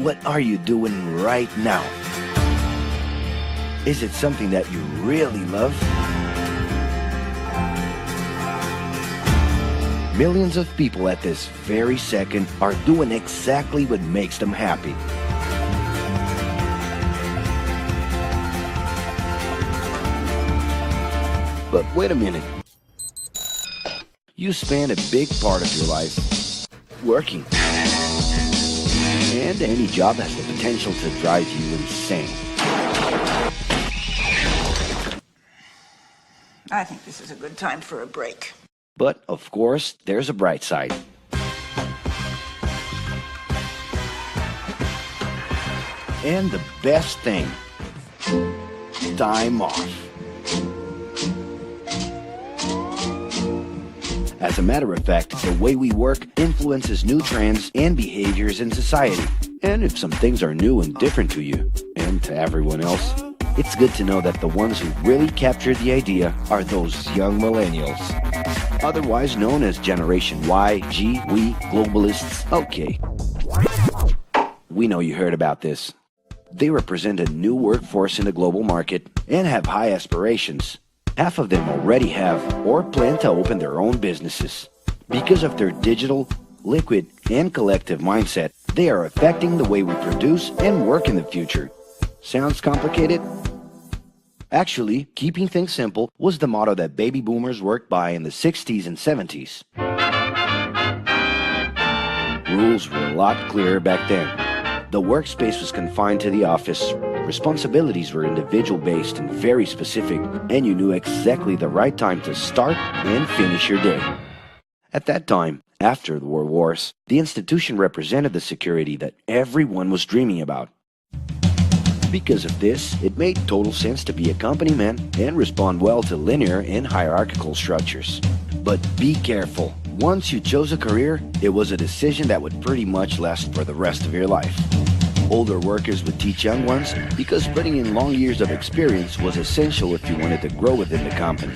What are you doing right now? Is it something that you really love? Millions of people at this very second are doing exactly what makes them happy. But wait a minute. You spend a big part of your life working. And any job has the potential to drive you insane. I think this is a good time for a break. But, of course, there's a bright side. And the best thing, time off. As a matter of fact, the way we work influences new trends and behaviors in society. And if some things are new and different to you, and to everyone else, it's good to know that the ones who really captured the idea are those young millennials. Otherwise known as Generation Y, G, we, globalists. Okay. We know you heard about this. They represent a new workforce in the global market and have high aspirations. Half of them already have or plan to open their own businesses. Because of their digital, liquid, and collective mindset, they are affecting the way we produce and work in the future. Sounds complicated? Actually, keeping things simple was the motto that baby boomers worked by in the 60s and 70s. Rules were a lot clearer back then. The workspace was confined to the office. Responsibilities were individual-based and very specific, and you knew exactly the right time to start and finish your day. At that time, after the World Wars, the institution represented the security that everyone was dreaming about. Because of this, it made total sense to be a company man and respond well to linear and hierarchical structures. But be careful. Once you chose a career, it was a decision that would pretty much last for the rest of your life. Older workers would teach young ones because putting in long years of experience was essential if you wanted to grow within the company.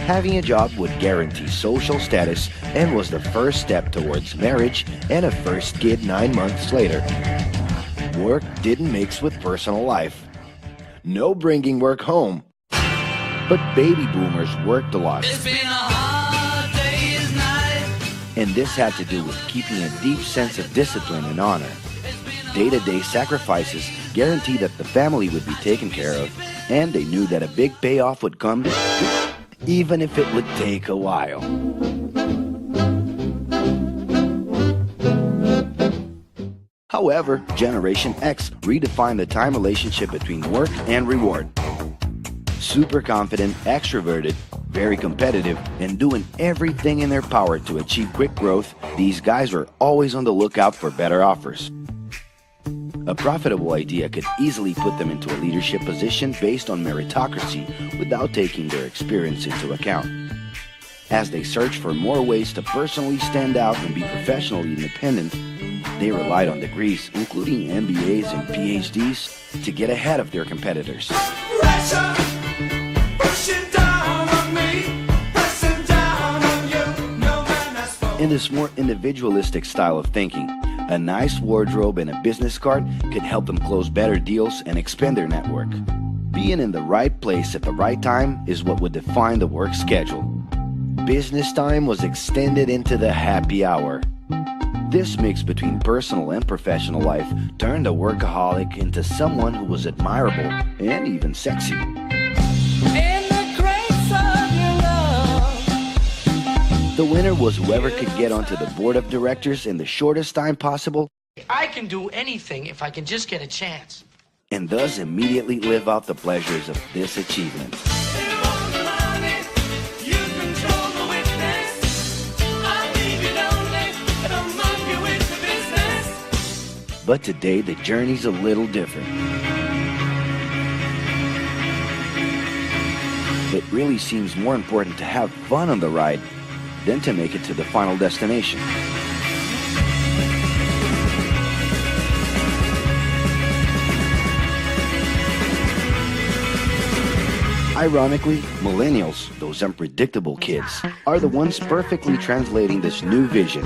Having a job would guarantee social status and was the first step towards marriage and a first kid 9 months later. Work didn't mix with personal life. No bringing work home. But baby boomers worked a lot. It's been a hard day's night. And this had to do with keeping a deep sense of discipline and honor. Day-to-day sacrifices guaranteed that the family would be taken care of, and they knew that a big payoff would come, even if it would take a while. However, Generation X redefined the time relationship between work and reward. Super confident, extroverted, very competitive, and doing everything in their power to achieve quick growth, these guys were always on the lookout for better offers. A profitable idea could easily put them into a leadership position based on meritocracy without taking their experience into account. As they searched for more ways to personally stand out and be professionally independent, they relied on degrees, including MBAs and PhDs, to get ahead of their competitors. In this more individualistic style of thinking, a nice wardrobe and a business card could help them close better deals and expand their network. Being in the right place at the right time is what would define the work schedule. Business time was extended into the happy hour. This mix between personal and professional life turned a workaholic into someone who was admirable and even sexy. The winner was whoever could get onto the board of directors in the shortest time possible. I can do anything if I can just get a chance. And thus immediately live out the pleasures of this achievement. But today the journey's a little different. It really seems more important to have fun on the ride than to make it to the final destination. Ironically, millennials, those unpredictable kids, are the ones perfectly translating this new vision.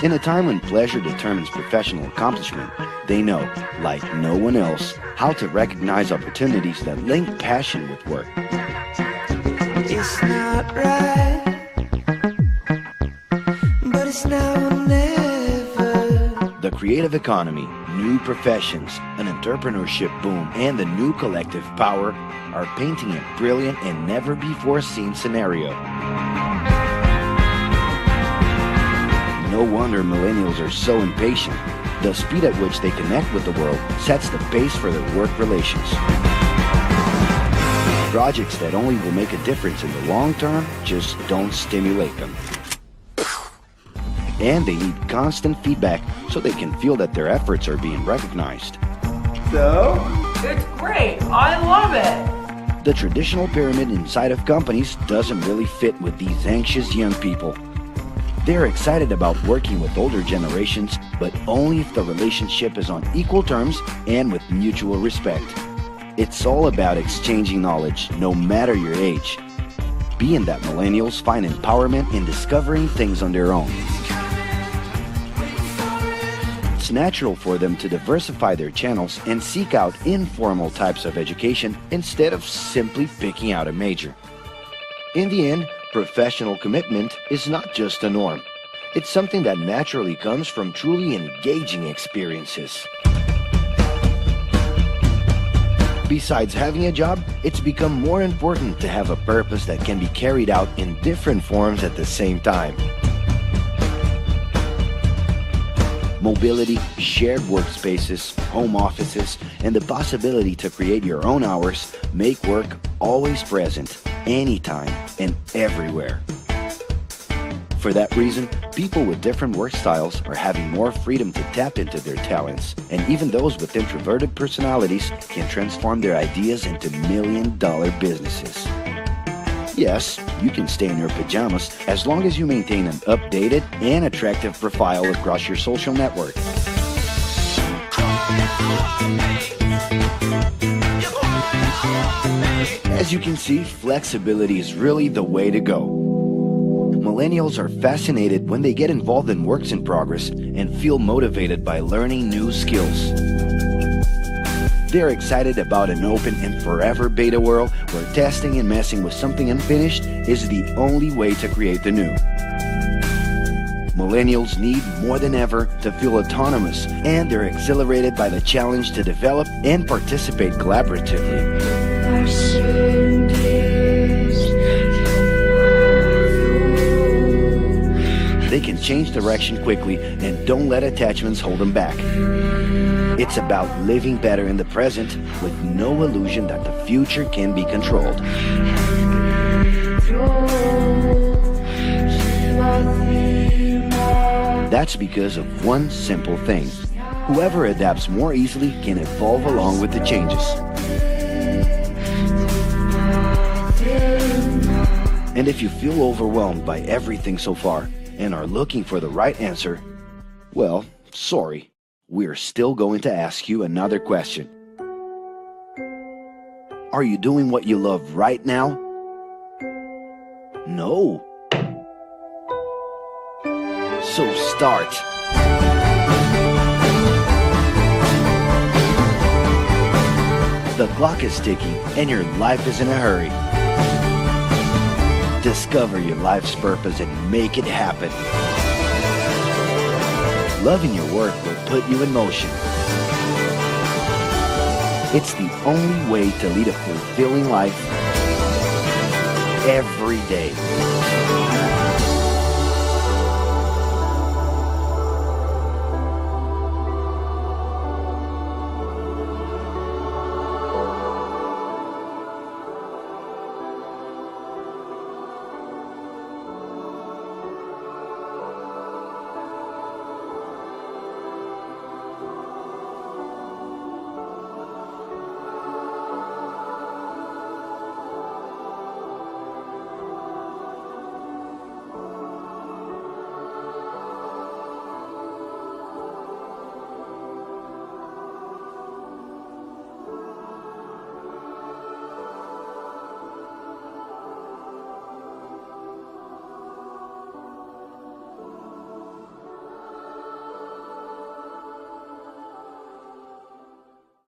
In a time when pleasure determines professional accomplishment, they know, like no one else, how to recognize opportunities that link passion with work. It's not right, but it's now or never. The creative economy, new professions, an entrepreneurship boom, and the new collective power are painting a brilliant and never-before-seen scenario. No wonder millennials are so impatient. The speed at which they connect with the world sets the pace for their work relations. Projects that only will make a difference in the long term just don't stimulate them. And they need constant feedback so they can feel that their efforts are being recognized. So? It's great. I love it. The traditional pyramid inside of companies doesn't really fit with these anxious young people. They're excited about working with older generations, but only if the relationship is on equal terms and with mutual respect. It's all about exchanging knowledge, no matter your age. Being that millennials find empowerment in discovering things on their own. It's natural for them to diversify their channels and seek out informal types of education instead of simply picking out a major. In the end, professional commitment is not just a norm. It's something that naturally comes from truly engaging experiences. Besides having a job, it's become more important to have a purpose that can be carried out in different forms at the same time. Mobility, shared workspaces, home offices, and the possibility to create your own hours make work always present, anytime and everywhere. For that reason, people with different work styles are having more freedom to tap into their talents, and even those with introverted personalities can transform their ideas into million-dollar businesses. Yes, you can stay in your pajamas as long as you maintain an updated and attractive profile across your social network. As you can see, flexibility is really the way to go. Millennials are fascinated when they get involved in works in progress and feel motivated by learning new skills. They're excited about an open and forever beta world where testing and messing with something unfinished is the only way to create the new. Millennials need more than ever to feel autonomous, and they're exhilarated by the challenge to develop and participate collaboratively. They can change direction quickly and don't let attachments hold them back. It's about living better in the present with no illusion that the future can be controlled. That's because of one simple thing. Whoever adapts more easily can evolve along with the changes. And if you feel overwhelmed by everything so far and are looking for the right answer, well, sorry. We're still going to ask you another question. Are you doing what you love right now? No. So start. The clock is ticking and your life is in a hurry. Discover your life's purpose and make it happen. Loving your work will put you in motion. It's the only way to lead a fulfilling life every day.